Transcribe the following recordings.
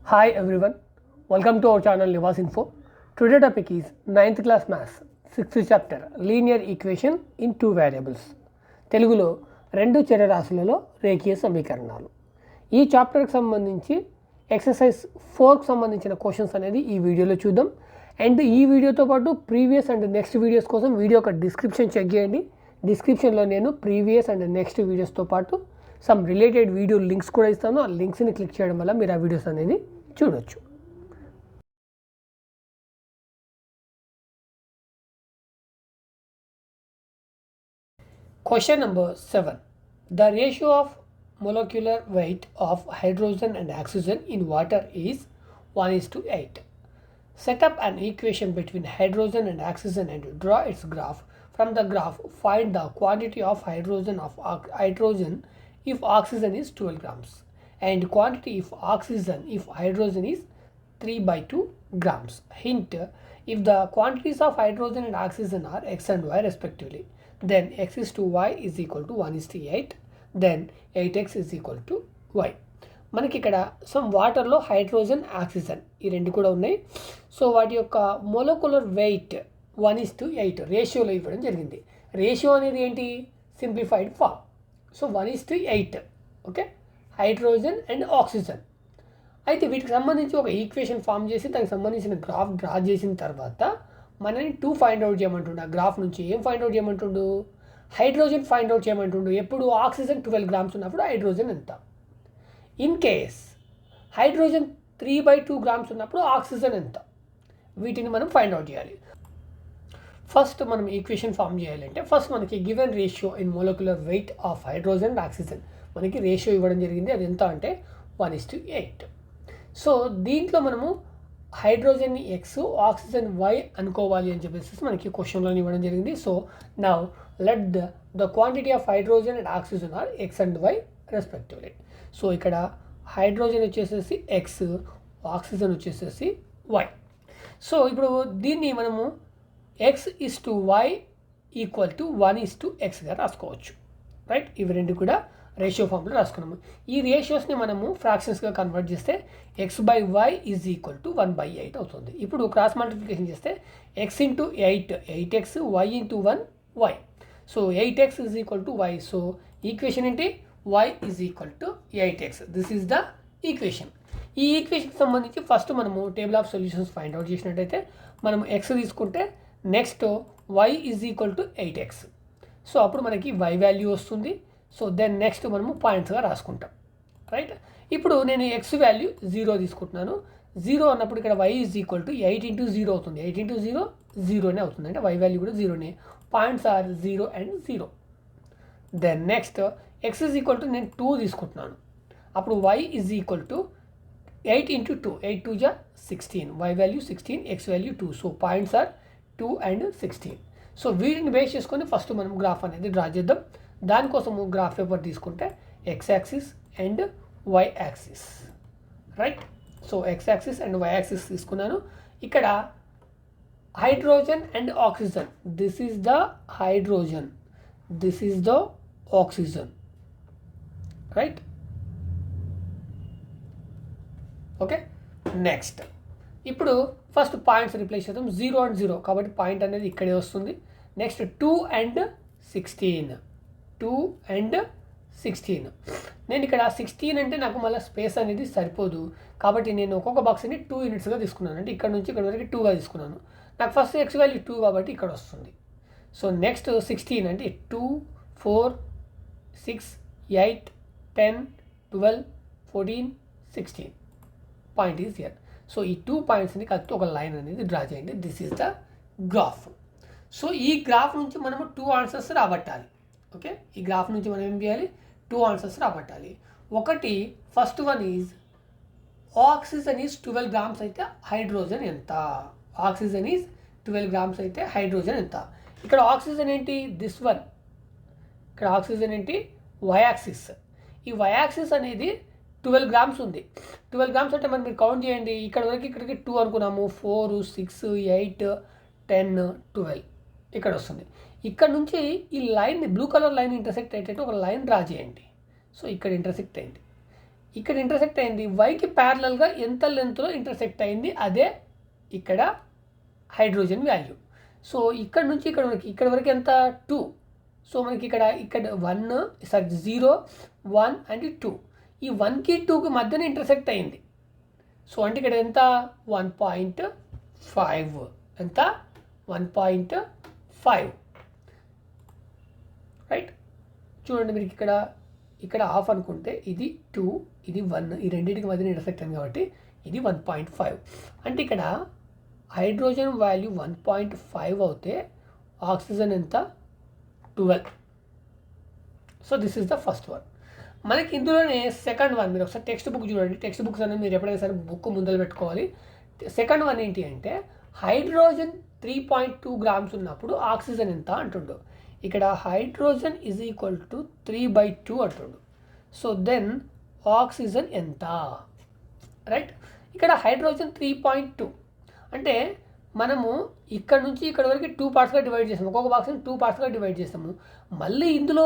Hi everyone, welcome to our channel Nivas Info. Today topic is 9th class maths 6th chapter linear equation in two variables. తెలుగులో రెండు చరరాశులలో రేఖీయ సమీకరణాలు. ఈ చాప్టర్కి సంబంధించి exercise 4కి సంబంధించిన questions అనేది ఈ వీడియోలో చూద్దాం. అండ్ ఈ వీడియోతో పాటు ప్రీవియస్ అండ్ నెక్స్ట్ వీడియోస్ కోసం వీడియో యొక్క డిస్క్రిప్షన్ చెక్ చేయండి. డిస్క్రిప్షన్లో నేను ప్రీవియస్ అండ్ నెక్స్ట్ వీడియోస్తో పాటు సమ్ రిలేటెడ్ వీడియో లింక్స్ కూడా ఇస్తాను. ఆ లింక్స్ని క్లిక్ చేయడం వల్ల మీరు ఆ వీడియోస్ అనేది చూడొచ్చు. Question number 7. The ratio of molecular weight of hydrogen and oxygen in water is 1:8. Set up an equation between hydrogen and oxygen and draw its graph. From the graph, find the quantity of hydrogen if oxygen is 12 grams and quantity if hydrogen is 3/2 grams. Hint: if the quantities of hydrogen and oxygen are x and y respectively, then x is to y is equal to 1:8, then 8x is equal to y. మనకి ఇక్కడ some వాటర్లో hydrogen oxygen ఈ రెండు కూడా ఉన్నాయి. So వాటి యొక్క మొలకులర్ wait 1:8 రేషియోలో ఇవ్వడం జరిగింది. రేషియో అనేది ఏంటి? Simplified form. So 1:8 okay, hydrogen and oxygen. అయితే వీటికి సంబంధించి ఒక ఈక్వేషన్ ఫామ్ చేసి దానికి సంబంధించిన గ్రాఫ్ డ్రా చేసిన తర్వాత మనని 2 ఫైండ్ అవుట్ చేయమంటుండు. ఆ గ్రాఫ్ నుంచి ఏం ఫైండ్ అవుట్ చేయమంటుండు? హైడ్రోజన్ ఫైండ్ అవుట్ చేయమంటుండు. ఎప్పుడు ఆక్సిజన్ 12 గ్రామ్స్ ఉన్నప్పుడు హైడ్రోజన్ ఎంత. ఇన్ కేస్ హైడ్రోజన్ 3/2 గ్రామ్స్ ఉన్నప్పుడు ఆక్సిజన్ ఎంత. వీటిని మనం ఫైండ్ అవుట్ చేయాలి. ఫస్ట్ మనం ఈక్వేషన్ ఫామ్ చేయాలంటే ఫస్ట్ మనకి given ratio in molecular weight of hydrogen and oxygen మనకి రేషియో ఇవ్వడం జరిగింది. అది ఎంత అంటే 1:8. సో దీంట్లో మనము హైడ్రోజన్ని ఎక్స్, ఆక్సిజన్ వై అనుకోవాలి అని చెప్పేసి మనకి క్వశ్చన్లో ఇవ్వడం జరిగింది. So now let the quantity of hydrogen and oxygen are x and y respectively. So ఇక్కడ హైడ్రోజన్ వచ్చేసేసి ఎక్స్, ఆక్సిజన్ వచ్చేసేసి వై. సో ఇప్పుడు దీన్ని మనము x is to y equal to 1:x రాసుకోవచ్చు. రైట్, ఇవి రెండు కూడా రేషియో ఫామ్లో రాసుకున్నాము. ఈ రేషియోస్ని మనము ఫ్రాక్షన్స్గా కన్వర్ట్ చేస్తే x/y ఈజ్ ఈక్వల్ టు 1/8 అవుతుంది. ఇప్పుడు క్రాస్ మల్టిప్లికేషన్ చేస్తే x into 8 8x, y into 1 y. So 8x is equal to y. So equation ఏంటి? y is equal to 8x. This is the equation. ఈ ఈక్వేషన్కి సంబంధించి ఫస్ట్ మనము table of solutions find out చేసినట్టయితే మనం x తీసుకుంటే next y is equal to 8x. So అప్పుడు మనకి y value వస్తుంది. సో దెన్ నెక్స్ట్ మనము పాయింట్స్గా రాసుకుంటాం. రైట్, ఇప్పుడు నేను x వాల్యూ 0 తీసుకుంటున్నాను. 0 అన్నప్పుడు ఇక్కడ y is equal to 8 into 0 అవుతుంది. 8 ఇంటూ 0 0నే అవుతుంది, అంటే y వాల్యూ కూడా 0నే. Points are 0 and 0. Then next x is equal to నేను 2 తీసుకుంటున్నాను. అప్పుడు y is equal to 8 into 2, 8 2 జా 16, y value 16, x value 2. So points are 2 and 16. So వీటిని బేస్ చేసుకొని ఫస్ట్ మనం గ్రాఫ్ అనేది డ్రా చేద్దాం. దానికోసము గ్రాఫ్ పేపర్ తీసుకుంటే x axis and y axis. Right, so x axis and y axis తీసుకున్నాను. ఇక్కడ hydrogen and oxygen, this is the hydrogen, this is the oxygen. Right, okay. Next ఇప్పుడు first points replace చేద్దాం. 0 and 0 కాబట్టి point అనేది ఇక్కడే వస్తుంది. Next 2 and 16, 2 and 16. నేను ఇక్కడ 16 అంటే నాకు మళ్ళీ స్పేస్ అనేది సరిపోదు కాబట్టి నేను ఒక్కొక్క బాక్స్ని 2 యూనిట్స్గా తీసుకున్నాను. అంటే ఇక్కడ నుంచి ఇక్కడ వరకు 2గా తీసుకున్నాను. నాకు ఫస్ట్ ఎక్స్ వాల్యూ 2 కాబట్టి ఇక్కడ వస్తుంది. సో నెక్స్ట్ 16 అంటే 2 4 6 8 10 12 14 16. Point is here. సో ఈ 2 పాయింట్స్ని కలిపి ఒక లైన్ అనేది డ్రా చేయండి. This is the graph. So ఈ గ్రాఫ్ నుంచి మనము 2 ఆన్సర్స్ రాబట్టాలి. ఓకే, ఈ గ్రాఫ్ నుంచి మనం ఏం చేయాలి? 2 ఆన్సర్స్ రాబట్టాలి. ఒకటి first one is oxygen is 12 grams అయితే హైడ్రోజన్ ఎంత. ఆక్సిజన్ ఈజ్ 12 గ్రామ్స్ అయితే హైడ్రోజన్ ఎంత. ఇక్కడ ఆక్సిజన్ ఏంటి? This one. ఇక్కడ ఆక్సిజన్ ఏంటి? Y axis. ఈ వై యాక్సిస్ అనేది 12 గ్రామ్స్ ఉంది. 12 గ్రామ్స్ అంటే మనం మీరు కౌంట్ చేయండి. ఇక్కడ వరకు ఇక్కడికి 2 అనుకున్నాము. 4 6 8 10 12 ఇక్కడ వస్తుంది. ఇక్కడ నుంచి ఈ line blue colour line intersect అయ్యేటట్టు ఒక లైన్ డ్రా చేయండి. సో ఇక్కడ ఇంటర్సెక్ట్ అయింది. ఇక్కడ ఇంటర్సెక్ట్ అయింది వైకి ప్యారలల్గా ఎంత లెంత్లో ఇంటర్సెక్ట్ అయింది, అదే ఇక్కడ హైడ్రోజన్ వాల్యూ. సో ఇక్కడ నుంచి ఇక్కడ వరకు ఎంత 2. సో మనకి ఇక్కడ 0, 1 అండ్ 2. ఈ 1కి 2కి మధ్యన ఇంటర్సెక్ట్ అయింది. సో అంటే ఇక్కడ ఎంత 1.5, ఎంత 1.5, రైట్. చూడండి మీరు ఇక్కడ హాఫ్ అనుకుంటే ఇది 2, ఇది 1, ఈ రెండింటికి మధ్యన ఇంటర్సెక్ట్ అయింది కాబట్టి ఇది 1.5. అంటే ఇక్కడ హైడ్రోజన్ వాల్యూ 1.5 అవుతే ఆక్సిజన్ ఎంత 12. So this is the first one. మనకి ఇందులోనే సెకండ్ వన్, మీరు ఒకసారి టెక్స్ట్ బుక్ చూడండి. టెక్స్ట్ బుక్స్ అనేది మీరు ఎప్పుడైనా సరే బుక్ ముందర పెట్టుకోవాలి. సెకండ్ వన్ ఏంటి అంటే హైడ్రోజన్ 3.2 గ్రామ్స్ ఉన్నప్పుడు ఆక్సిజన్ ఎంత అంటుండు. ఇక్కడ హైడ్రోజన్ ఈజ్ ఈక్వల్ టు 3/2 అంటుండు. సో దెన్ ఆక్సిజన్ ఎంత, రైట్. ఇక్కడ హైడ్రోజన్ 3.2 అంటే మనము ఇక్కడ నుంచి ఇక్కడ వరకు 2 పార్ట్స్గా డివైడ్ చేస్తాము. ఒక్కొక్క బాక్స్ని 2 పార్ట్స్గా డివైడ్ చేస్తాము. మళ్ళీ ఇందులో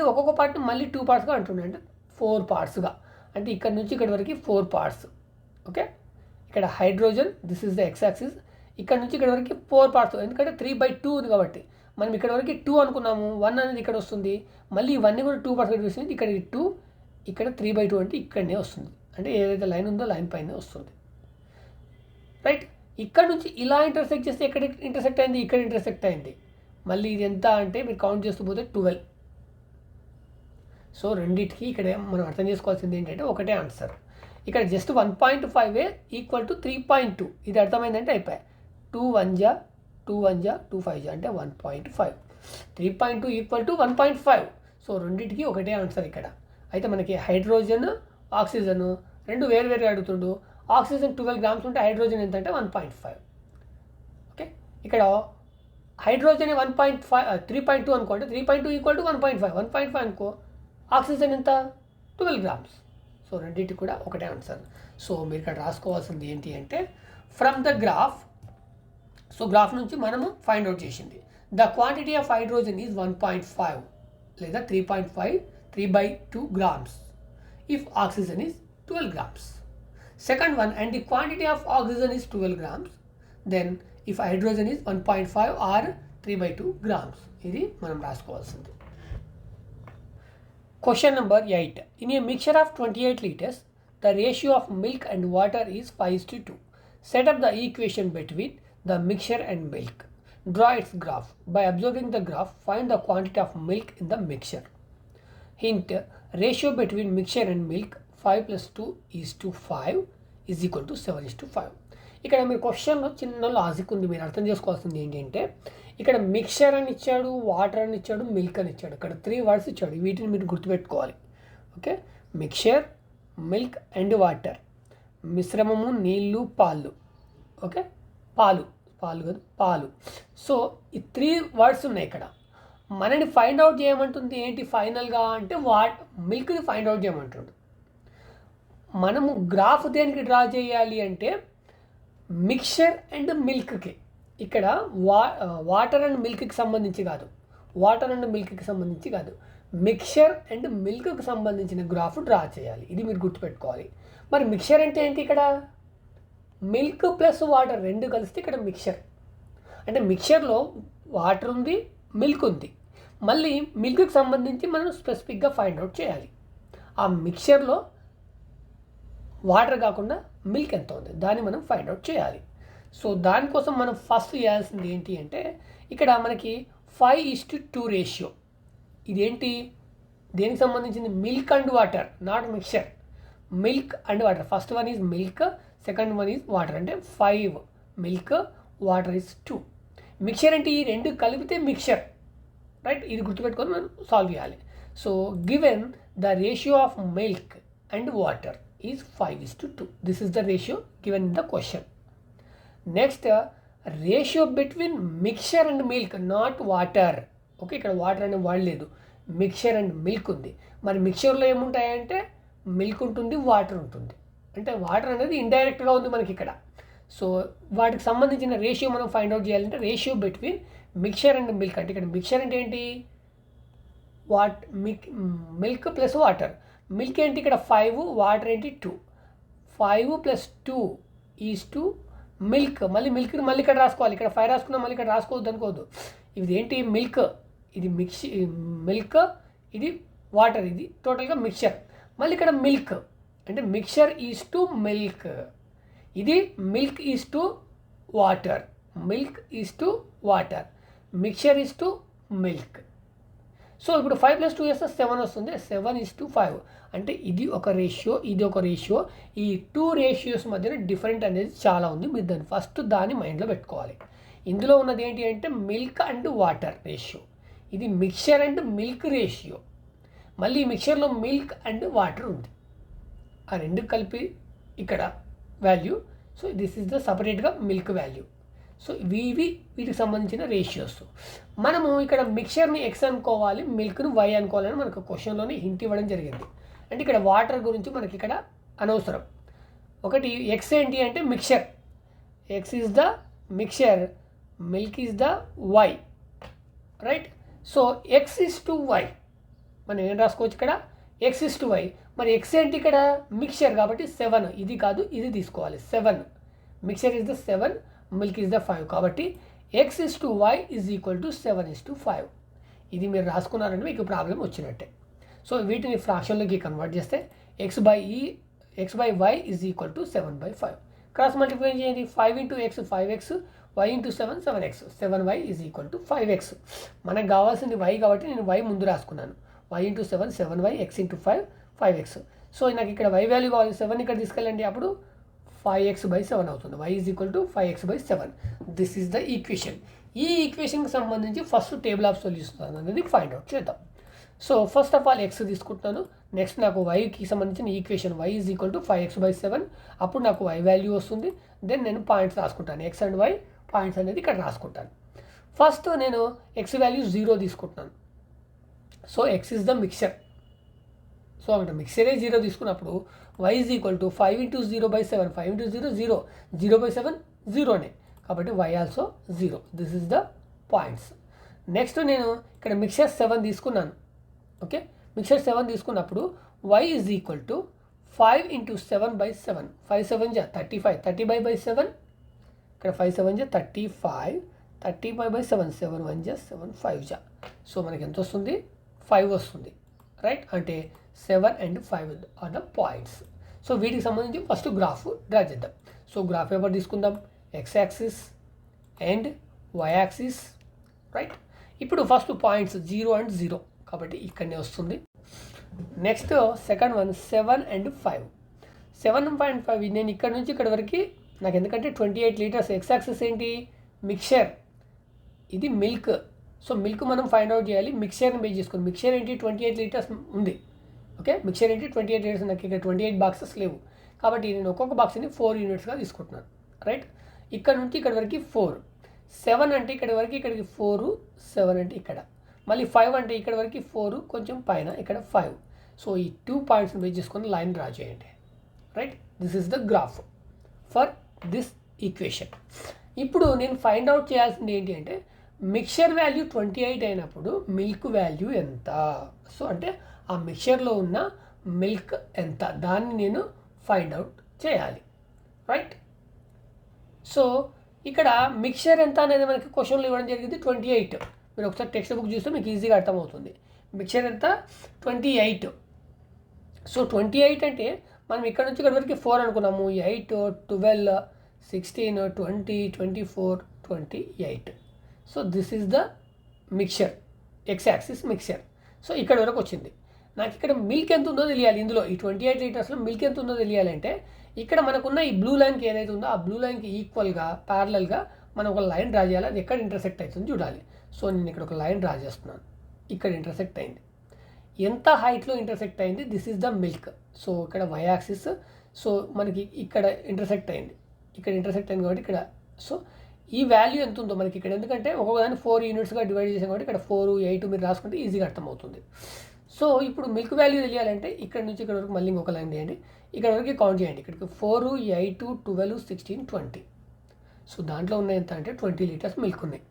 ఒక్కొక్క పార్ట్ని మళ్ళీ 2 పార్ట్స్గా అంటుండే, అంటే 4 పార్ట్స్గా. అంటే ఇక్కడ నుంచి ఇక్కడ వరకు 4 పార్ట్స్. ఓకే, ఇక్కడ hydrogen, this is the x axis. ఇక్కడ నుంచి ఇక్కడ వరకు 4 పార్ట్స్, ఎందుకంటే 3/2 ఉంది కాబట్టి. మనం ఇక్కడ వరకు 2 అనుకున్నాము, 1 అనేది ఇక్కడ వస్తుంది. మళ్ళీ ఇవన్నీ కూడా 2 పార్ట్స్గా డివైడ్, ఇక్కడ 2, ఇక్కడ 3/2 అంటే ఇక్కడనే వస్తుంది. అంటే ఏదైతే లైన్ ఉందో లైన్ పైన వస్తుంది, రైట్. ఇక్కడ నుంచి ఇలా ఇంటర్సెక్ట్ చేస్తే ఎక్కడ ఇంటర్సెక్ట్ అయింది, ఇక్కడ ఇంటర్సెక్ట్ అయింది. మళ్ళీ ఇది ఎంత అంటే మీరు కౌంట్ చేస్తూ పోతే 12. సో రెండింటికి ఇక్కడ మనం అర్థం చేసుకోవాల్సింది ఏంటంటే ఒకటే ఆన్సర్. ఇక్కడ జస్ట్ 1.5 ఈక్వల్ టు 3.2. ఇది అర్థమైందంటే అయిపోయాయి. 2 1 జా 2 1 జా 2 5 జా అంటే 1.5. 3.2 ఈక్వల్ టు 1.5. సో రెండింటికి ఒకటే ఆన్సర్ ఇక్కడ. అయితే మనకి హైడ్రోజన్ ఆక్సిజన్ రెండు వేరు అడుగుతుండు. ఆక్సిజన్ 12 గ్రామ్స్ ఉంటే హైడ్రోజన్ ఎంత అంటే 1.5. ఓకే, ఇక్కడ హైడ్రోజన్ 3.2 అనుకోండి. 3.2 ఈక్వల్ టు 1.5. 1.5 అనుకో, ఆక్సిజన్ ఎంత 12 గ్రామ్స్. సో రెండింటికి కూడా ఒకటే ఆన్సర్. సో మీరు ఇక్కడ రాసుకోవాల్సింది ఏంటి అంటే from the graph. So graph నుంచి మనము ఫైండ్ అవుట్ చేసింది the quantity of hydrogen is 1.5 లేదా 3.2 grams if oxygen is 12 grams. Second one, and the quantity of oxygen is 12 grams, then if hydrogen is 1.5 or 3/2 grams. ఇది మనం రాసుకోవాల్సింది. Question number 8. In a mixture of 28 liters, the ratio of milk and water is 5:2. Set up the equation between the mixture and milk. Draw its graph. By observing the graph, find the quantity of milk in the mixture. Hint, ratio between mixture and milk 5 plus 2 is to 5 is equal to 7 is to 5. ఇక్కడ మీరు క్వశ్చన్లో చిన్న logic ఉంది, మీరు అర్థం చేసుకోవాల్సింది ఏంటంటే ఇక్కడ మిక్చర్ అని ఇచ్చాడు, వాటర్ అని ఇచ్చాడు, మిల్క్ అని ఇచ్చాడు. ఇక్కడ 3 వర్డ్స్ ఇచ్చాడు, వీటిని మీరు గుర్తుపెట్టుకోవాలి. Okay, mixture, milk and water, మిశ్రమము, నీళ్ళు, పాలు. ఓకే, పాలు కాదు పాలు. సో ఈ 3 వర్డ్స్ ఉన్నాయి ఇక్కడ. మనని ఫైండ్ అవుట్ చేయమంటుంది ఏంటి ఫైనల్గా అంటే మిల్క్ని ఫైండ్ అవుట్ చేయమంటుంది. మనము గ్రాఫ్ దేనికి డ్రా చేయాలి అంటే మిక్చర్ అండ్ మిల్క్కి. ఇక్కడ వాటర్ అండ్ మిల్క్కి సంబంధించి కాదు, మిక్చర్ అండ్ మిల్క్కి సంబంధించిన గ్రాఫ్ డ్రా చేయాలి. ఇది మీరు గుర్తుపెట్టుకోవాలి. మరి మిక్చర్ అంటే ఏంటి, ఇక్కడ మిల్క్ ప్లస్ వాటర్ రెండు కలిస్తే ఇక్కడ మిక్చర్. అంటే మిక్చర్లో వాటర్ ఉంది, మిల్క్ ఉంది. మళ్ళీ మిల్క్కి సంబంధించి మనం స్పెసిఫిక్గా ఫైండ్ అవుట్ చేయాలి. ఆ మిక్చర్లో వాటర్ కాకుండా మిల్క్ ఎంత ఉంది దాన్ని మనం ఫైండ్ అవుట్ చేయాలి. సో దానికోసం మనం ఫస్ట్ చేయాల్సింది ఏంటి అంటే ఇక్కడ మనకి 5:2 రేషియో. ఇదేంటి, దేనికి సంబంధించింది, milk and water, not mixture. Milk and water, first one is milk, second one is water. అంటే 5 మిల్క్, వాటర్ ఈజ్ 2. మిక్చర్ అంటే ఈ రెండు కలిపితే మిక్చర్, రైట్. ఇది గుర్తుపెట్టుకొని మనం సాల్వ్ చేయాలి. So given the ratio of milk and water is 5:2. This is the ratio given in the question. Next, ratio between mixture and milk, not water. Okay, ఇక్కడ water అనే వాడలేదు, మిక్చర్ అండ్ మిల్క్ ఉంది. మరి మిక్చర్లో ఏముంటాయంటే milk ఉంటుంది, water ఉంటుంది. అంటే water అనేది ఇండైరెక్ట్గా ఉంది మనకి ఇక్కడ. సో వాటికి సంబంధించిన రేషియో మనం ఫైండ్ అవుట్ చేయాలంటే ratio between mixture and milk. అంటే ఇక్కడ మిక్చర్ అంటే ఏంటి, మిల్క్ ప్లస్ వాటర్. మిల్క్ ఏంటి ఇక్కడ 5, వాటర్ ఏంటి 2. 5 + 2 = మిల్క్. మిల్క్ని మళ్ళీ ఇక్కడ రాసుకోవాలి. ఇక్కడ 5 రాసుకున్నా మళ్ళీ ఇక్కడ రాసుకోవద్దు అనుకోవద్దు. ఇది ఏంటి మిల్క్, ఇది మిల్క్, ఇది వాటర్, ఇది టోటల్గా మిక్చర్. మళ్ళీ ఇక్కడ మిల్క్ అంటే మిక్చర్ = మిల్క్, ఇది milk = water, milk = water, mixture = milk. So ఇప్పుడు 5 + 2 చేస్తే 7 వస్తుంది. 7:5 అంటే ఇది ఒక రేషియో, ఇది ఒక రేషియో. ఈ 2 రేషియోస్ మధ్యన డిఫరెంట్ అనేది చాలా ఉంది. మీరు దాన్ని మైండ్లో పెట్టుకోవాలి. ఇందులో ఉన్నది ఏంటి అంటే మిల్క్ అండ్ వాటర్ రేషియో, ఇది మిక్చర్ అండ్ మిల్క్ రేషియో. మళ్ళీ ఈ మిక్చర్లో మిల్క్ అండ్ వాటర్ ఉంది, ఆ రెండు కలిపి ఇక్కడ value. So this is the సపరేట్గా మిల్క్ వాల్యూ. సో వీటికి సంబంధించిన రేషియోస్. మనము ఇక్కడ మిక్చర్ని X అనుకోవాలి, మిల్క్ను Y అనుకోవాలని మనకు క్వశ్చన్లోనే హింట్ ఇవ్వడం జరిగింది. అంటే ఇక్కడ వాటర్ గురించి మనకి ఇక్కడ అనవసరం. ఒకటి X ఏంటి అంటే mixture, X is the mixture, milk is the Y, right. So X = Y మనం ఏం రాసుకోవచ్చు ఇక్కడ X = Y. మరి X ఏంటి ఇక్కడ మిక్చర్ కాబట్టి 7, ఇది కాదు ఇది తీసుకోవాలి. 7 mixture is the 7, milk is the 5 కాబట్టి X = Y = 7:5. ఇది మీరు రాసుకున్నారంటే మీకు ప్రాబ్లం వచ్చినట్టే. సో వీటిని ఫ్రాక్షన్లోకి కన్వర్ట్ చేస్తే x/y = 7/5. క్రాస్ మల్టిప్లై చేయండి. 5 × X 5x, y × 7 7x, 7y = 5x. మనకు కావాల్సింది y కాబట్టి నేను y ముందు రాసుకున్నాను. y × 7 7y, x × 5 5x. So నాకు ఇక్కడ y వాల్యూ కావాలి, 7 ఇక్కడ తీసుకెళ్ళండి, అప్పుడు 5x/7 అవుతుంది. y = 5x/7. This is the equation. ఈ ఈక్వేషన్కి సంబంధించి ఫస్ట్ టేబుల్ ఆఫ్ సొల్యూషన్స్ అనేది ఫైండ్ అవుట్ చేద్దాం. So first of all x తీసుకుంటున్నాను. నెక్స్ట్ నాకు yకి సంబంధించిన ఈక్వేషన్ y = 5x/7. అప్పుడు నాకు y వాల్యూ వస్తుంది. దెన్ నేను పాయింట్స్ రాసుకుంటాను, x అండ్ y పాయింట్స్ అనేది ఇక్కడ రాసుకుంటాను. ఫస్ట్ నేను x వాల్యూ 0 తీసుకుంటున్నాను. So x is the mixture. So అక్కడ మిక్చరే 0 తీసుకున్నప్పుడు y = 5 × 0/7, 5 × 0 0, 0/7 0నే కాబట్టి y also 0. This is the points. Next నేను ఇక్కడ మిక్చర్ 7 తీసుకున్నాను. ఓకే, మిక్చర్ 7 తీసుకున్నప్పుడు y = 5 × 7/7, 5 7 = 35, 30/7, ఇక్కడ 5 7 = 35, 35/7, 7 1 = 7, 5 = సో మనకి ఎంత వస్తుంది 5 వస్తుంది, రైట్. అంటే 7 and 5 are the points. So వీటికి సంబంధించి ఫస్ట్ గ్రాఫ్ డ్రా చేద్దాం. సో గ్రాఫ్ పేపర్ తీసుకుందాం, x axis and y axis, right. ఇప్పుడు ఫస్ట్ పాయింట్స్ 0 and 0 కాబట్టి ఇక్కడనే వస్తుంది. నెక్స్ట్ సెకండ్ వన్ 7 and 5, 7.5 నేను ఇక్కడ నుంచి ఇక్కడ వరకు నాకు ఎందుకంటే 28 లీటర్స్. x యాక్సిస్ ఏంటి మిక్చర్, ఇది మిల్క్. సో మిల్క్ మనం ఫైండ్ అవుట్ చేయాలి, మిక్చర్ని బేస్ చేసుకుని. మిక్చర్ ఏంటి 28 లీటర్స్ ఉంది. ఓకే, మిక్చర్ ఏంటి 28 లీటర్స్. నాకు ఇక్కడ 28 బాక్సెస్ లేవు కాబట్టి నేను ఒక్కొక్క బాక్స్ని 4 యూనిట్స్గా తీసుకుంటున్నాను, రైట్. ఇక్కడ నుంచి ఇక్కడ వరకు 4, 7 అంటే ఇక్కడ వరకు ఇక్కడికి 4, 7 అంటే ఇక్కడ, మళ్ళీ 5 అంటే ఇక్కడ వరకు 4 కొంచెం పైన ఇక్కడ 5. సో ఈ 2 పాయింట్స్ని బేస్ చేసుకొని లైన్ డ్రా చేయండి, right. This is the graph for this equation. ఇప్పుడు నేను ఫైండ్ అవుట్ చేయాల్సింది ఏంటి అంటే మిక్చర్ వాల్యూ 28 అయినప్పుడు మిల్క్ వాల్యూ ఎంత. సో అంటే ఆ మిక్చర్లో ఉన్న మిల్క్ ఎంత దాన్ని నేను ఫైండ్ అవుట్ చేయాలి, రైట్. సో ఇక్కడ మిక్చర్ ఎంత అనేది మనకి క్వశ్చన్లో ఇవ్వడం జరిగింది 28. మీరు ఒకసారి టెక్స్ట్ బుక్ చూస్తే మీకు ఈజీగా అర్థమవుతుంది. మిక్చర్ ఎంత 28. సో 28 అంటే మనం ఇక్కడ నుంచి ఇక్కడ వరకు 4 అనుకున్నాము, 8 12 16 20 24 28. So this is the mixture, X axis mixture. So ఇక్కడ వరకు వచ్చింది. నాకు ఇక్కడ మిల్క్ ఎంత ఉందో తెలియాలి. ఇందులో ఈ 28 లీటర్స్లో మిల్క్ ఎంత ఉందో తెలియాలంటే ఇక్కడ మనకున్న ఈ బ్లూ లైన్కి ఏదైతే ఉందో ఆ బ్లూ లైన్కి ఈక్వల్గా ప్యారలల్గా మనం ఒక లైన్ డ్రా చేయాలి. అది ఎక్కడ ఇంటర్సెక్ట్ అవుతుంది చూడాలి. సో నేను ఇక్కడ ఒక లైన్ డ్రా చేస్తున్నాను, ఇక్కడ ఇంటర్సెక్ట్ అయింది. ఎంత హైట్లో ఇంటర్సెక్ట్ అయింది, this is the milk. So ఇక్కడ వై యాక్సిస్. సో మనకి ఇక్కడ ఇంటర్సెక్ట్ అయింది, ఇక్కడ ఇంటర్సెక్ట్ అయింది కాబట్టి ఇక్కడ. సో ఈ వాల్యూ ఎంత ఉందో మనకి ఇక్కడ, ఎందుకంటే ఒక్కొక్కదాన్ని 4 యూనిట్స్గా డివైడ్ చేసాం కాబట్టి ఇక్కడ 4 8 మీరు రాసుకుంటే ఈజీగా అర్థమవుతుంది. సో ఇప్పుడు మిల్క్ వాల్యూ తెలియాలంటే ఇక్కడ నుంచి ఇక్కడ వరకు మళ్ళీ ఇంకొక లైన్ చేయండి, ఇక్కడ వరకు కౌంట్ చేయండి. ఇక్కడికి 4 8 12 16 20. సో దాంట్లో ఉన్న ఎంత అంటే 20 లీటర్స్ మిల్క్ ఉన్నాయి,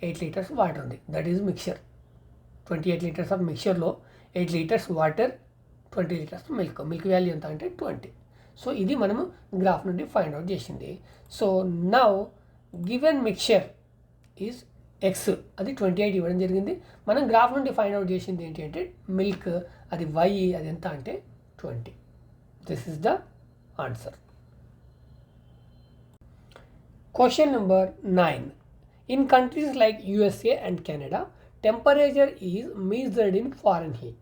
8 లీటర్స్ వాటర్ ఉంది. That is mixture. 28 litres of మిక్చర్లో 8 litres water, 20 litres milk value ఎంత అంటే 20. సో ఇది మనము గ్రాఫ్ నుండి ఫైండ్ అవుట్ చేసింది. So now given mixture is x, అది 28 ఇవ్వడం జరిగింది. మనం గ్రాఫ్ నుండి ఫైండ్ అవుట్ చేసింది ఏంటి అంటే మిల్క్, అది వై, అది ఎంత అంటే 20. This is the answer. Question number 9. In countries like USA and Canada, temperature is measured in Fahrenheit,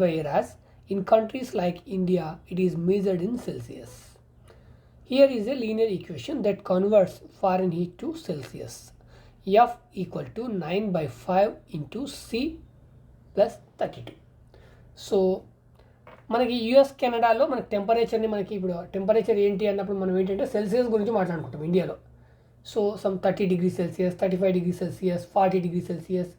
whereas in countries like India, it is measured in Celsius. Here is a linear equation that converts Fahrenheit to Celsius. F equal to 9/5 into C plus 32. So, మనకి US కెనడాలో మనకి టెంపరేచర్ని, మనకి ఇప్పుడు temperature ఏంటి అన్నప్పుడు మనం ఏంటంటే Celsius గురించి మాట్లాడుకుంటాం ఇండియాలో. So some 30 degree Celsius, 35 degree Celsius, 40 degree Celsius,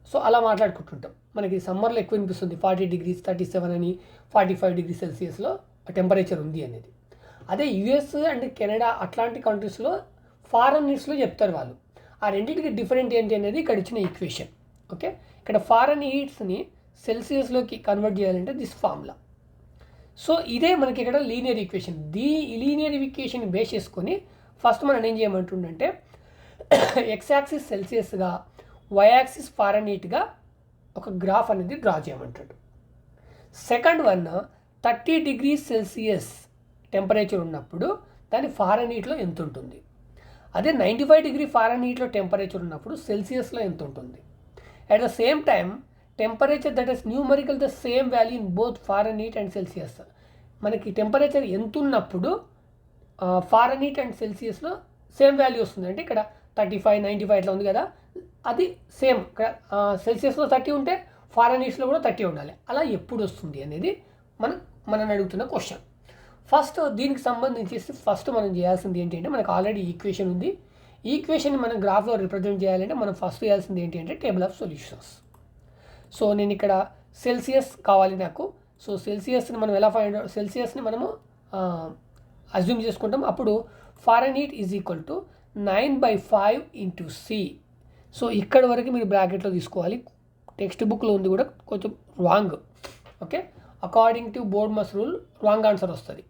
so అలా మాట్లాడుకుంటుంటాం. మనకి సమ్మర్లో ఎక్కువ వినిపిస్తుంది 40 డిగ్రీస్, 37 అని, 45 డిగ్రీ సెల్సియస్లో టెంపరేచర్ ఉంది అనేది. అదే యూఎస్ అండ్ కెనడా అట్లాంటి కంట్రీస్లో ఫారెన్హీట్స్లో చెప్తారు వాళ్ళు. ఆ రెండింటికి డిఫరెంట్ ఏంటి అనేది ఇక్కడ ఇచ్చిన ఈక్వేషన్. ఓకే, ఇక్కడ ఫారెన్హీట్స్ని సెల్సియస్లోకి కన్వర్ట్ చేయాలంటే దిస్ ఫార్ములా. సో ఇదే మనకి ఇక్కడ linear equation. Linear equation base చేసుకొని ఫస్ట్ మనం ఏం చేయమంటుండంటే ఎక్స్ యాక్సిస్ సెల్సియస్గా, వై యాక్సిస్ ఫారెన్హీట్గా ఒక గ్రాఫ్ అనేది డ్రా చేయమంటాడు. Second one 30 degree Celsius temperature ఉన్నప్పుడు దాని ఫారెన్హీట్లో ఎంత ఉంటుంది, అదే 95 డిగ్రీ ఫారెన్హీట్లో టెంపరేచర్ ఉన్నప్పుడు సెల్సియస్లో ఎంత ఉంటుంది. At the same time temperature that is numerical the same value in both Fahrenheit and Celsius. మనకి టెంపరేచర్ ఎంత ఉన్నప్పుడు ఫారెన్హీట్ అండ్ సెల్సియస్లో సేమ్ వాల్యూ వస్తుంది. అంటే ఇక్కడ 35, 95 ఇట్లా ఉంది కదా, అది సేమ్. ఇక్కడ సెల్సియస్లో 30 ఉంటే ఫారెన్హీట్స్లో కూడా 30 ఉండాలి. అలా ఎప్పుడు వస్తుంది అనేది మనం అడుగుతున్న క్వశ్చన్. ఫస్ట్ దీనికి సంబంధించి ఫస్ట్ మనం చేయాల్సింది ఏంటంటే, మనకు ఆల్రెడీ ఈక్వేషన్ ఉంది. ఈక్వేషన్ని మనం గ్రాఫ్లో రిప్రజెంట్ చేయాలంటే మనం ఫస్ట్ చేయాల్సింది ఏంటి అంటే టేబుల్ ఆఫ్ సొల్యూషన్స్. సో నేను ఇక్కడ సెల్సియస్ కావాలి నాకు. సో సెల్సియస్ని మనం ఎలా సెల్సియస్ని మనము అజ్యూమ్ చేసుకుంటాం. అప్పుడు Fahrenheit is equal to 9/5 into C. So ఇక్కడ వరకు మీరు బ్రాకెట్లో తీసుకోవాలి. టెక్స్ట్ బుక్లో ఉంది కూడా కొంచెం wrong. Okay, according to BODMAS rule wrong answer వస్తుంది.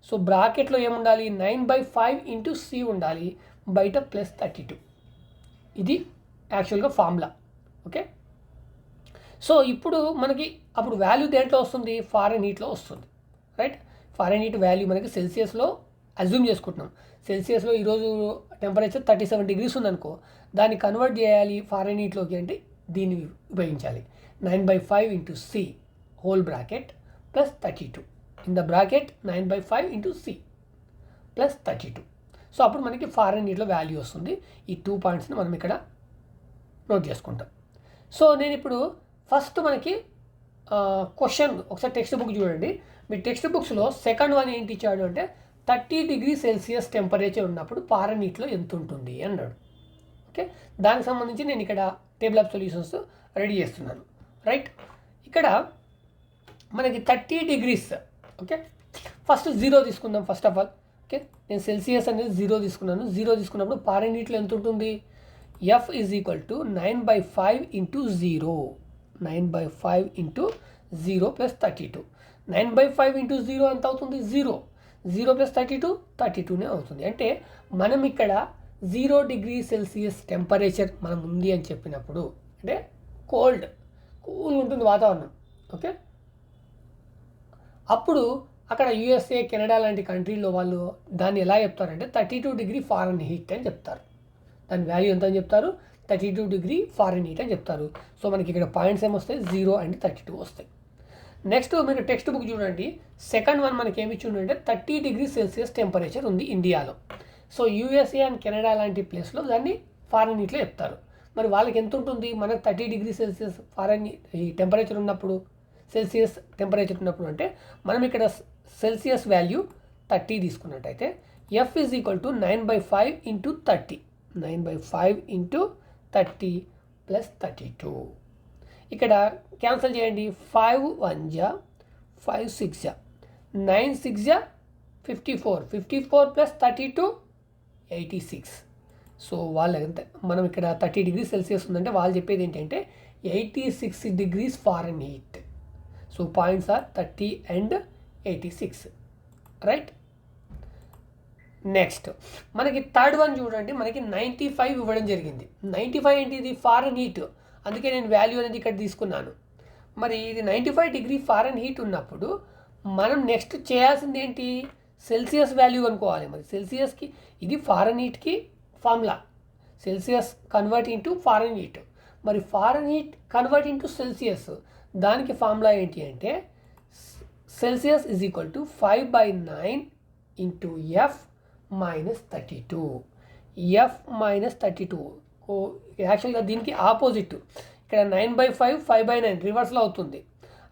సో బ్రాకెట్లో ఏముండాలి, 9/5 ఇంటూ సి ఉండాలి, బయట +32. ఇది యాక్చువల్గా ఫార్ములా. ఓకే, సో ఇప్పుడు మనకి అప్పుడు వాల్యూ దేంట్లో వస్తుంది, ఫారెన్హీట్లో వస్తుంది. రైట్, ఫారెన్హీట్ వాల్యూ మనకి సెల్సియస్లో అజ్యూమ్ చేసుకుంటున్నాం. సెల్సియస్లో ఈరోజు టెంపరేచర్ 37 డిగ్రీస్ ఉందనుకో, దాన్ని కన్వర్ట్ చేయాలి ఫారెన్హీట్లోకి అంటే దీన్ని ఉపయోగించాలి. 9/5 into C whole bracket +32. In the bracket 9/5 into C +32. So అప్పుడు మనకి ఫారెన్హీట్లో వాల్యూ వస్తుంది. ఈ 2 పాయింట్స్ని మనం ఇక్కడ నోట్ చేసుకుంటాం. సో నేను ఇప్పుడు ఫస్ట్ మనకి క్వశ్చన్ ఒకసారి టెక్స్ట్ బుక్ చూడండి. మీ టెక్స్ట్ బుక్స్లో సెకండ్ వన్ ఏంటి ఇచ్చాడు అంటే 30 డిగ్రీ సెల్సియస్ టెంపరేచర్ ఉన్నప్పుడు ఫారెన్హీట్లో ఎంత ఉంటుంది అన్నాడు. ఓకే, దానికి సంబంధించి నేను ఇక్కడ టేబుల్ ఆఫ్ సొల్యూషన్స్ రెడీ చేస్తున్నాను. రైట్, ఇక్కడ మనకి 30 డిగ్రీస్. ఓకే, ఫస్ట్ 0 తీసుకుందాం ఫస్ట్ ఆఫ్ ఆల్. ఓకే, నేను సెల్సియస్ అనేది 0 తీసుకున్నాను. 0 తీసుకున్నప్పుడు ఫారెన్హీట్లో ఎంత ఉంటుంది, F is equal to 9/5 into 0. 9/5 into 0 +32. 9/5 into 0 ఎంత అవుతుంది, 0. 0 + 32 32నే అవుతుంది. అంటే మనం ఇక్కడ 0 డిగ్రీ సెల్సియస్ టెంపరేచర్ మనం ఉంది అని చెప్పినప్పుడు అంటే కూల్ ఉంటుంది వాతావరణం. ఓకే, అప్పుడు అక్కడ యూఎస్ఏ, కెనడా లాంటి కంట్రీలో వాళ్ళు దాన్ని ఎలా చెప్తారంటే 32 డిగ్రీ ఫారెన్హీట్ అని చెప్తారు. దాని వాల్యూ ఎంత అని చెప్తారు, 32 డిగ్రీ ఫారెన్హీట్ అని చెప్తారు. సో మనకి ఇక్కడ పాయింట్స్ ఏమొస్తాయి, 0 అండ్ 32 వస్తాయి. నెక్స్ట్ మీరు టెక్స్ట్ బుక్ చూడండి. సెకండ్ వన్ మనకి ఏమి ఇచ్చిందంటే 30 డిగ్రీ సెల్సియస్ టెంపరేచర్ ఉంది ఇండియాలో. సో యూఎస్ఏ అండ్ కెనడా లాంటి ప్లేస్లో దాన్ని ఫారెన్హీట్లో చెప్తారు. మరి వాళ్ళకి ఎంత ఉంటుంది, మనకు 30 డిగ్రీ సెల్సియస్ ఈ టెంపరేచర్ ఉన్నప్పుడు, సెల్సియస్ టెంపరేచర్ ఉన్నప్పుడు అంటే మనం ఇక్కడ సెల్సియస్ వాల్యూ 30 తీసుకున్నట్టయితే F is equal to 9/5 into 30. 9/5 into 30 +32. ఇక్కడ క్యాన్సిల్ చేయండి. 5 1 జా 5 6 జా 9 6 జా 54. 54 + 32 86. సో వాళ్ళు ఎంత, మనం ఇక్కడ 30 డిగ్రీ సెల్సియస్ ఉందంటే వాళ్ళు చెప్పేది ఏంటంటే 86 degrees Fahrenheit. So points are 30 and 86, right. Next మనకి థర్డ్ వన్ చూడండి, మనకి 95 ఇవ్వడం జరిగింది. 95 ఏంటి, ఇది ఫారెన్ హీట్, అందుకే నేను వాల్యూ అనేది ఇక్కడ తీసుకున్నాను. మరి ఇది 95 డిగ్రీ ఫారెన్ హీట్ ఉన్నప్పుడు మనం నెక్స్ట్ చేయాల్సింది ఏంటి, సెల్సియస్ వాల్యూ అనుకోవాలి. మరి సెల్సియస్కి, ఇది ఫారెన్ హీట్కి formula, Celsius convert into Fahrenheit. మరి Fahrenheit convert into Celsius, దానికి ఫార్ములా ఏంటి అంటే Celsius is equal to 5/9 into F minus 32. F minus 32 యాక్చువల్గా దీనికి ఆపోజిట్, ఇక్కడ 9/5 5/9 రివర్స్లో అవుతుంది.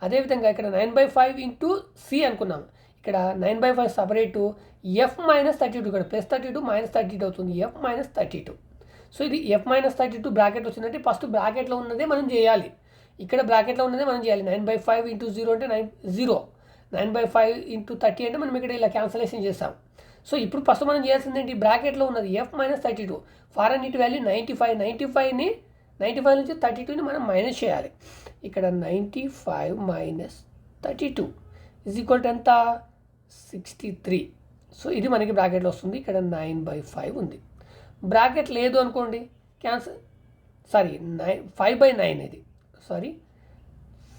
అదేవిధంగా ఇక్కడ 9/5 ఇంటూ సి అనుకున్నాం, ఇక్కడ 9/5 సపరేటు, ఎఫ్ మైనస్ 32, ఇక్కడ +32 -32 అవుతుంది, ఎఫ్ మైనస్ 32. సో ఇది ఎఫ్ మైనస్ 32 బ్రాకెట్ వచ్చిందంటే ఫస్ట్ బ్రాకెట్లో ఉన్నదే మనం చేయాలి, ఇక్కడ బ్రాకెట్లో ఉన్నదే మనం చేయాలి. 9/5 ఇంటూ 0 అంటే 0, 9/5 ఇంటూ 30 అంటే మనం ఇక్కడ ఇలా క్యాన్సలేషన్ చేస్తాం. సో ఇప్పుడు ఫస్ట్ మనం చేయాల్సింది ఏంటి, బ్రాకెట్లో ఉన్నది F minus 32, foreign heat value 95, 95 నుంచి 32ని మనం మైనస్ చేయాలి. ఇక్కడ 95 మైనస్ 32 ఈజ్ ఈక్వల్ టు ఎంత, 63. సో ఇది మనకి బ్రాకెట్లో వస్తుంది. ఇక్కడ 9/5 ఉంది. బ్రాకెట్ లేదు అనుకోండి, క్యాన్సల్, సారీ 5/9 ఇది, సారీ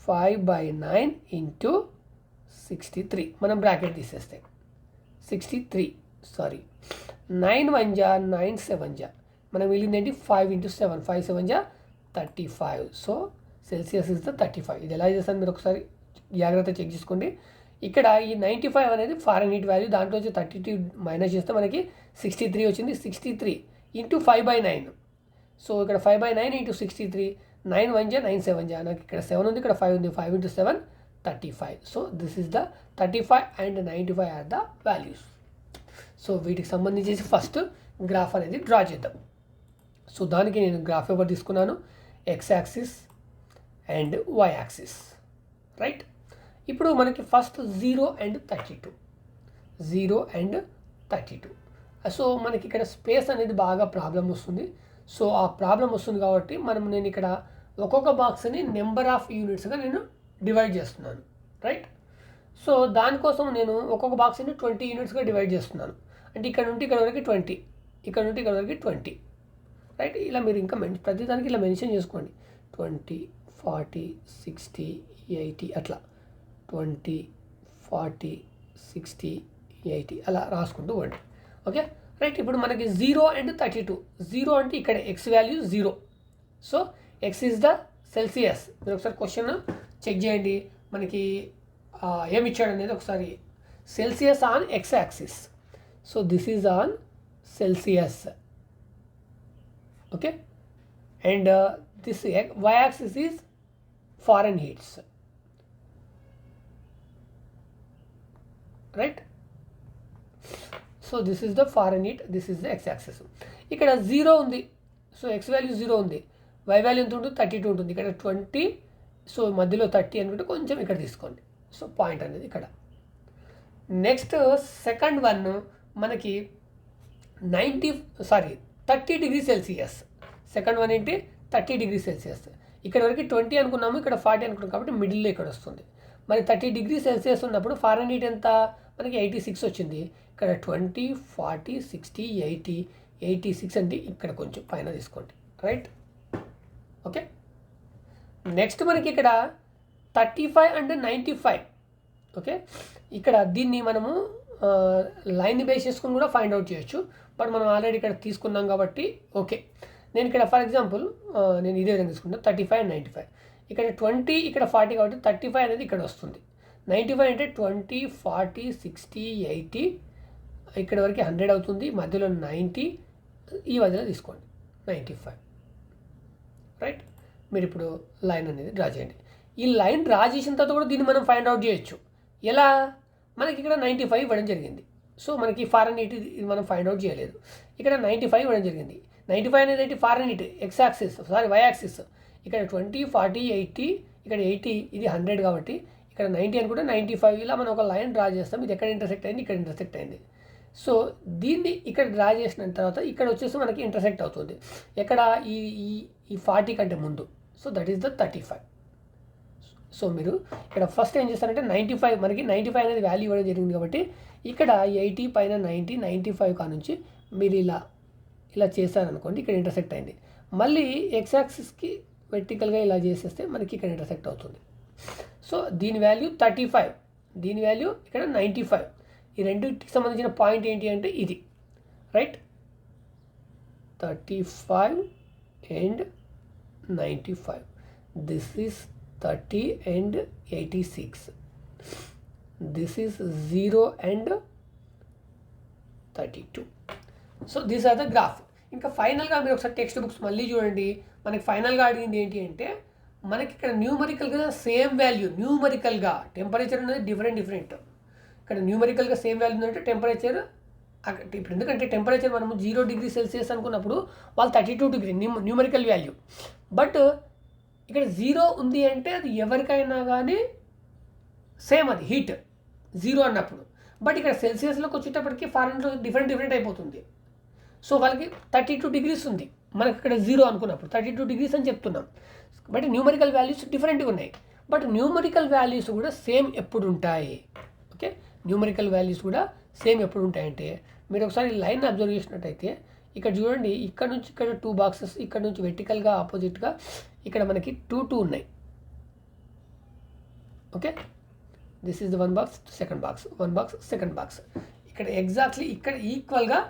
5/9 ఇంటూ 63 మనం బ్రాకెట్ తీసేస్తే 63, సారీ 9 1 జా 9 7 జా, మనం వెళ్ళింది ఏంటి 5 ఇంటూ 7, 5 7 జా 35. So Celsius is the 35. ఇది ఎలా చేస్తాను మీరు ఒకసారి జాగ్రత్త చెక్ చేసుకోండి. ఇక్కడ ఈ 95 అనేది ఫారెన్ హీట్ వాల్యూ, దాంట్లో వచ్చి 32 మైనస్ చేస్తే మనకి 63 వచ్చింది. 63 ఇంటూ 5/9, సో ఇక్కడ 5/9 ఇంటూ 63, 9 1 జా 9 7 జా, నాకు ఇక్కడ 7 ఉంది, ఇక్కడ 5 ఉంది, 5 into 7 35. So this is the 35 and 95 are the values. So వీటికి సంబంధించి ఫస్ట్ గ్రాఫ్ అనేది డ్రా చేద్దాం. సో దానికి నేను గ్రాఫ్ పేపర్ తీసుకున్నాను, x axis and y axis, right. ఇప్పుడు మనకి ఫస్ట్ 0 and 32, 0 and 32. సో మనకి ఇక్కడ స్పేస్ అనేది బాగా ప్రాబ్లం వస్తుంది. సో ఆ ప్రాబ్లం వస్తుంది కాబట్టి నేను ఇక్కడ ఒక్కొక్క బాక్స్ని నెంబర్ ఆఫ్ యూనిట్స్గా నేను డివైడ్ చేస్తున్నాను, రైట్. సో దానికోసం నేను ఒక్కొక్క బాక్స్ని 20 యూనిట్స్గా డివైడ్ చేస్తున్నాను. అంటే ఇక్కడ నుండి ఇక్కడ వరకు 20, ఇక్కడ నుండి ఇక్కడ వరకు 20, రైట్. ఇలా మీరు ఇంకా ప్రతిదానికి ఇలా మెన్షన్ చేసుకోండి, 20 40 60 80 అట్లా 20 40 60 80 అలా రాసుకుంటూ పోండి, ఓకే, రైట్. ఇప్పుడు మనకి 0 and 32, 0 అంటే ఇక్కడ X value 0. So X is the Celsius. మీరు ఒకసారి క్వశ్చన్ చెక్ చేయండి, మనకి ఏమి ఇచ్చాడు అనేది ఒకసారి. Celsius on x axis, so this is on Celsius, okay, and this y axis is Fahrenheits, right. So this is the Fahrenheit, this is the x axis. ఇక్కడ 0 ఉంది, so X value 0 ఉంది, y value ఎంత ఉంటుంది 32 ఉంటుంది, ఇక్కడ 20, so మధ్యలో 30 అనుకుంటే కొంచెం ఇక్కడ తీసుకోండి. సో పాయింట్ అనేది ఇక్కడ. నెక్స్ట్ సెకండ్ వన్ మనకి 30 డిగ్రీ సెల్సియస్. సెకండ్ వన్ ఏంటి 30 డిగ్రీ సెల్సియస్. ఇక్కడ వరకు 20 అనుకున్నాము, ఇక్కడ 40 అనుకున్నాం కాబట్టి మిడిల్లో ఇక్కడ వస్తుంది. మరి 30 డిగ్రీ సెల్సియస్ ఉన్నప్పుడు ఫారెన్ హీట్ ఎంత, మనకి 86 వచ్చింది. ఇక్కడ 20 40 60 80 86 అంటే ఇక్కడ కొంచెం పైన తీసుకోండి, రైట్, ఓకే. నెక్స్ట్ మనకి ఇక్కడ 35 and 95, ఓకే. ఇక్కడ దీన్ని మనము లైన్ని బేస్ చేసుకుని కూడా ఫైండ్ అవుట్ చేయొచ్చు, బట్ మనం ఆల్రెడీ ఇక్కడ తీసుకున్నాం కాబట్టి ఓకే. నేను ఇక్కడ ఫర్ ఎగ్జాంపుల్ నేను ఇదే విధంగా తీసుకుంటాను, 35 and 95. ఇక్కడ 20 ఇక్కడ 40 కాబట్టి 35 అనేది ఇక్కడ వస్తుంది. 95 అంటే 20 40 60 80 ఇక్కడ వరకు 100 అవుతుంది, మధ్యలో 90 ఈ మధ్యలో తీసుకోండి 95, రైట్. మీరు ఇప్పుడు లైన్ అనేది డ్రా చేయండి. ఈ లైన్ డ్రా చేసిన తర్వాత కూడా దీన్ని మనం ఫైండ్ అవుట్ చేయొచ్చు. ఎలా, మనకి ఇక్కడ 95 ఇవ్వడం జరిగింది, సో మనకి ఫారెన్ హీట్ ఇది మనం ఫైండ్ అవుట్ చేయలేదు. ఇక్కడ 95 ఇవ్వడం జరిగింది. 95 అనేది ఏంటి Fahrenheit, x axis, sorry y axis. ఇక్కడ 20 40 80 ఇక్కడ 80 ఇది 100 కాబట్టి ఇక్కడ 90 అనుకుంటే 95 ఇలా మనం ఒక లైన్ డ్రా చేస్తాం. ఇది ఎక్కడ ఇంటర్సెక్ట్ అయింది, ఇక్కడ ఇంటర్సెక్ట్ అయింది. సో దీన్ని ఇక్కడ డ్రా చేసిన తర్వాత ఇక్కడ వచ్చేసి మనకి ఇంటర్సెక్ట్ అవుతుంది ఎక్కడ, ఈ 40 కంటే ముందు. So that is the 35, so మీరు ఇక్కడ ఫస్ట్ ఏం చేస్తారంటే 95 మనకి 95 అనేది వాల్యూ ఇవ్వడం జరిగింది కాబట్టి ఇక్కడ 80 పైన 90 95 కా నుంచి మీరు ఇలా చేశారనుకోండి, ఇక్కడ ఇంటర్సెక్ట్ అయింది. మళ్ళీ ఎక్స్ యాక్సిస్కి వెర్టికల్గా ఇలా చేసేస్తే మనకి ఇక్కడ ఇంటర్సెక్ట్ అవుతుంది. సో దీని వాల్యూ 35, దీని వాల్యూ ఇక్కడ 95. ఈ రెండింటికి సంబంధించిన పాయింట్ ఏంటి అంటే ఇది, right? 35 and 95. This is 30 and 86. This is 0 and 32. So these are the graph. ఇంకా ఫైనల్గా మీరు ఒకసారి టెక్స్ట్ బుక్స్ మళ్ళీ చూడండి. మనకి ఫైనల్గా అడిగింది ఏంటి అంటే మనకి ఇక్కడ న్యూమరికల్గా సేమ్ వాల్యూ, న్యూమరికల్గా టెంపరేచర్ అనేది డిఫరెంట్. ఇక్కడ న్యూమరికల్గా సేమ్ వాల్యూ ఉందంటే టెంపరేచర్ ఇప్పుడు ఎందుకంటే టెంపరేచర్ మనము 0 డిగ్రీ సెల్సియస్ అనుకున్నప్పుడు వాళ్ళు 32 డిగ్రీ న్యూమరికల్ వాల్యూ. బట్ ఇక్కడ 0 ఉంది అంటే అది ఎవరికైనా కానీ సేమ్, అది హీట్ 0 అన్నప్పుడు. బట్ ఇక్కడ సెల్సియస్లోకి వచ్చేటప్పటికి ఫారెన్లో డిఫరెంట్ అయిపోతుంది. సో వాళ్ళకి 32 డిగ్రీస్ ఉంది, మనకి ఇక్కడ 0 అనుకున్నప్పుడు 32 డిగ్రీస్ అని చెప్తున్నాం. బట్ న్యూమరికల్ వాల్యూస్ డిఫరెంట్గా ఉన్నాయి. బట్ న్యూమరికల్ వాల్యూస్ కూడా సేమ్ ఎప్పుడు ఉంటాయి? ఓకే, న్యూమరికల్ వాల్యూస్ కూడా సేమ్ ఎప్పుడు ఉంటాయంటే మీరు ఒకసారి లైన్ అబ్జర్వ్ చేసినట్టయితే ఇక్కడ చూడండి, ఇక్కడ నుంచి ఇక్కడ 2 బాక్సెస్, ఇక్కడ నుంచి వెర్టికల్గా ఆపోజిట్గా ఇక్కడ మనకి 2 ఉన్నాయి. Okay, this is the 1 box, second box, 1 box, second box. ఇక్కడ ఎగ్జాక్ట్లీ ఇక్కడ ఈక్వల్గా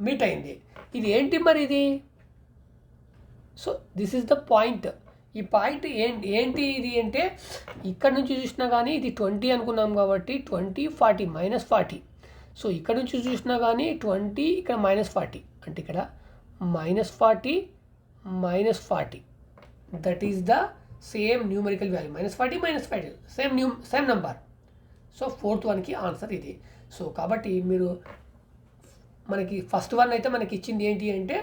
మీట్ అయింది. ఇది ఏంటి మరి ఇది? So this is the point. ఈ పాయింట్ ఏంటి ఇది అంటే ఇక్కడ నుంచి చూసినా కానీ ఇది 20 అనుకున్నాం కాబట్టి 20 40 -40. సో ఇక్కడ నుంచి చూసినా కానీ 20 ఇక్కడ -40 అంటే ఇక్కడ -40 -40 that is the same numerical value. -40 -40 same number. So 4th వన్కి ఆన్సర్ ఇది. సో కాబట్టి మీరు మనకి ఫస్ట్ వన్ అయితే మనకి ఇచ్చింది ఏంటి అంటే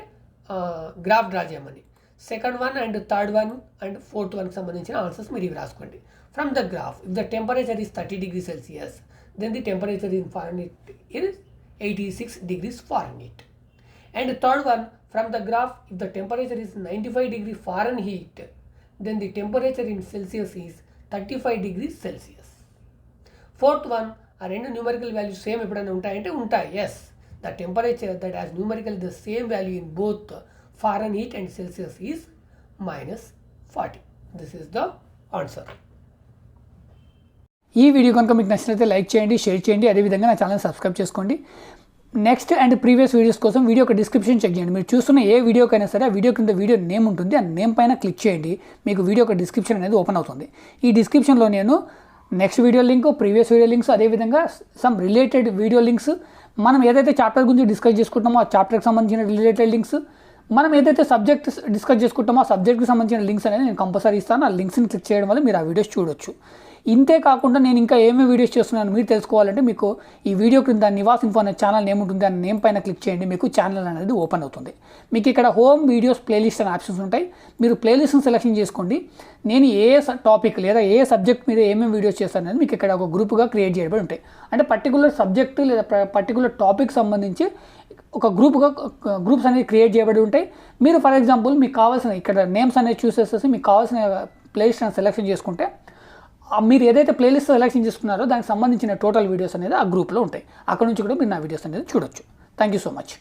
గ్రాఫ్ డ్రా చేయమని. Second one and third one and 4th వన్కి సంబంధించిన ఆన్సర్స్ మీరు ఇవి రాసుకోండి. From the graph, if the temperature is 30 degrees Celsius, then the temperature in Fahrenheit is 86 degrees Fahrenheit. And the third one, from the graph, if the temperature is 95 degrees Fahrenheit, then the temperature in Celsius is 35 degrees Celsius. Fourth one, ఆ రెండు numerical values same ఎప్పుడైనా ఉంటాయంటే ఉంటాయి. Yes, the temperature that has numerical the same value in both Fahrenheit and Celsius is -40. This is the answer. ఈ video కనుక మీకు నచ్చినట్లయితే like చేయండి, షేర్ చేయండి, అదేవిధంగా నా ఛానల్ సబ్స్క్రైబ్ చేసుకోండి. నెక్స్ట్ అండ్ ప్రీవియస్ వీడియోస్ కోసం వీడియో యొక్క డిస్క్రిప్షన్ చెక్ చేయండి. మీరు చూస్తున్న ఏ వీడియోకైనా సరే ఆ వీడియో కింద వీడియో నేమ్ ఉంటుంది, ఆ నేమ్ పైన క్లిక్ చేయండి, మీకు వీడియో యొక్క డిస్క్రిప్షన్ అనేది ఓపెన్ అవుతుంది. ఈ డిస్క్రిప్షన్లో నేను next video link, previous video links, అదేవిధంగా సమ్ రిలేటెడ్ వీడియో లింక్స్, మనం ఏదైతే చాప్టర్ గురించి డిస్కస్ చేసుకుంటామో ఆ చాప్టర్కి సంబంధించిన రిలేటెడ్ లింక్స్, మనం ఏదైతే సబ్జెక్ట్ డిస్కస్ చేసుకుంటామో ఆ సబ్జెక్ట్కి సంబంధించిన లింక్స్ అనేది నేను కంపల్సరీ ఇస్తాను. ఆ లింక్స్ని క్లిక్ చేయడం వల్ల మీరు ఆ వీడియోస్ చూడొచ్చు. ఇంతే కాకుండా నేను ఇంకా ఏమేమి వీడియోస్ చేస్తున్నాను మీరు తెలుసుకోవాలంటే మీకు ఈ వీడియో క్రింద నివాస్ ఇన్ఫో అనే ఛానల్ నేమ్ ఉంటుంది, ఆ నేమ్ పైన క్లిక్ చేయండి, మీకు ఛానల్ అనేది ఓపెన్ అవుతుంది. మీకు ఇక్కడ హోమ్ వీడియోస్ ప్లేలిస్ట్ అనే ఆప్షన్స్ ఉంటాయి. మీరు ప్లేలిస్ట్ని సెలెక్షన్ చేసుకోండి. నేను ఏ టాపిక్ లేదా ఏ సబ్జెక్ట్ మీద ఏమేమి వీడియోస్ చేస్తాను అనేది మీకు ఇక్కడ ఒక గ్రూప్గా క్రియేట్ చేయబడి ఉంటాయి. అంటే పర్టికులర్ సబ్జెక్ట్ లేదా పర్టికులర్ టాపిక్ సంబంధించి ఒక గ్రూప్స్ అనేది క్రియేట్ చేయబడి ఉంటాయి. మీరు ఫర్ ఎగ్జాంపుల్ మీకు కావాల్సిన ఇక్కడ నేమ్స్ అనేది చూస్ చేసేసి మీకు కావాల్సిన ప్లేలిస్ట్ అనేది సెలెక్షన్ చేసుకుంటే మీరు ఏదైతే ప్లేలిస్ట్ సెలెక్షన్ చేసుకున్నారో దానికి సంబంధించిన టోటల్ వీడియోస్ అనేది ఆ గ్రూప్లో ఉంటాయి. అక్కడ నుంచి కూడా మీరు నా వీడియోస్ అనేది చూడొచ్చు. Thank you so much.